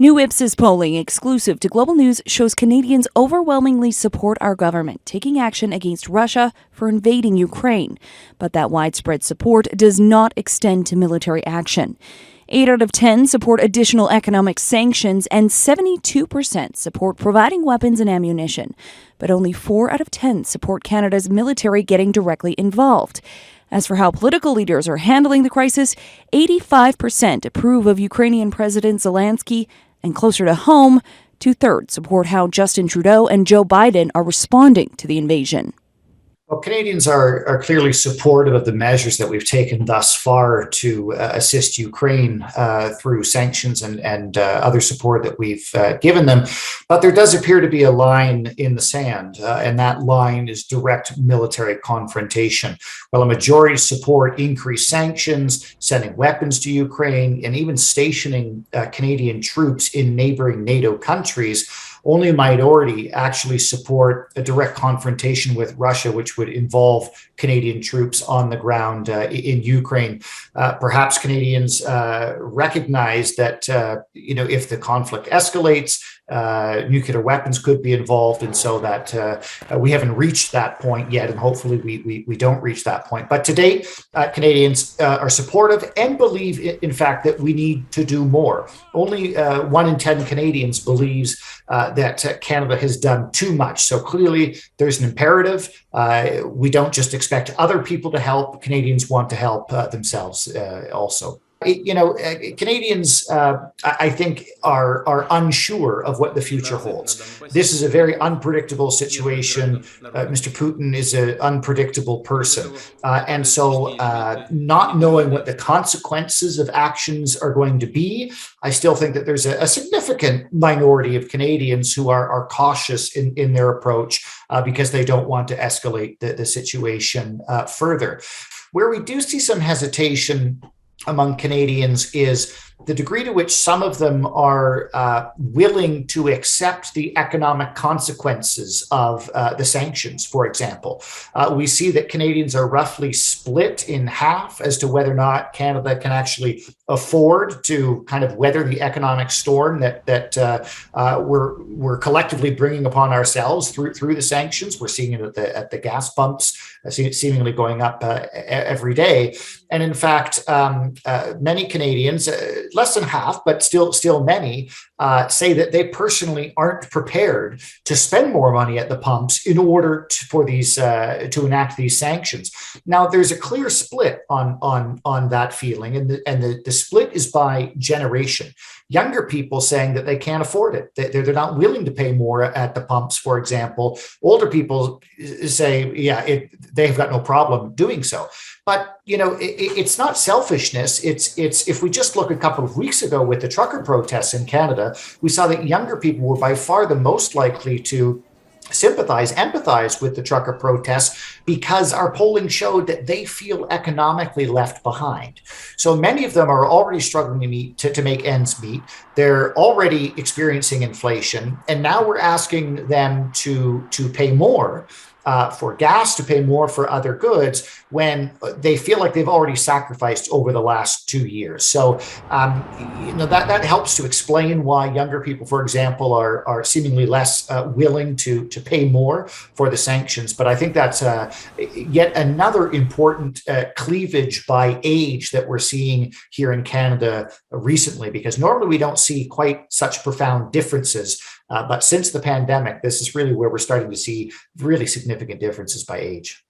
New Ipsos polling exclusive to Global News shows Canadians overwhelmingly support our government taking action against Russia for invading Ukraine. But that widespread support does not extend to military action. 8 out of 10 support additional economic sanctions, and 72% support providing weapons and ammunition. But only 4 out of 10 support Canada's military getting directly involved. As for how political leaders are handling the crisis, 85% approve of Ukrainian President Zelensky, and closer to home, 2/3 support how Justin Trudeau and Joe Biden are responding to the invasion. Well, Canadians are clearly supportive of the measures that we've taken thus far to assist Ukraine through sanctions and other support that we've given them. But there does appear to be a line in the sand, and that line is direct military confrontation. While a majority support increased sanctions, sending weapons to Ukraine, and even stationing Canadian troops in neighboring NATO countries, only a minority actually support a direct confrontation with Russia, which would involve Canadian troops on the ground in Ukraine. Perhaps Canadians recognize that if the conflict escalates, nuclear weapons could be involved, and so that we haven't reached that point yet, and hopefully we don't reach that point. But to date, Canadians are supportive and believe, in fact, that we need to do more. Only 1 in 10 Canadians believes that Canada has done too much. So clearly, there's an imperative. We don't just expect other people to help. Canadians want to help themselves also. Canadians, I think, are unsure of what the future holds. This is a very unpredictable situation. Mr. Putin is an unpredictable person. And so not knowing what the consequences of actions are going to be, I still think that there's a significant minority of Canadians who are cautious in their approach because they don't want to escalate the situation further. Where we do see some hesitation among Canadians is the degree to which some of them are willing to accept the economic consequences of the sanctions, for example. We see that Canadians are roughly split in half as to whether or not Canada can actually afford to kind of weather the economic storm that we're collectively bringing upon ourselves through the sanctions. We're seeing it at the gas pumps, seemingly going up every day. And in fact, many Canadians, less than half, but still many, say that they personally aren't prepared to spend more money at the pumps in order for these to enact these sanctions. Now, there's a clear split on that feeling, and the split is by generation. Younger people saying that they can't afford it; they're not willing to pay more at the pumps, for example. Older people say, they've got no problem doing so. But it's not selfishness. It's if we just look a couple of weeks ago with the trucker protests in Canada, we saw that younger people were by far the most likely to empathize with the trucker protests because our polling showed that they feel economically left behind. So many of them are already struggling to make ends meet. They're already experiencing inflation, and now we're asking them to pay more for gas, to pay more for other goods when they feel like they've already sacrificed over the last 2 years. So, that helps to explain why younger people, for example, are seemingly less willing to pay more for the sanctions. But I think that's yet another important cleavage by age that we're seeing here in Canada recently, because normally we don't see quite such profound differences. But since the pandemic, this is really where we're starting to see really significant differences by age.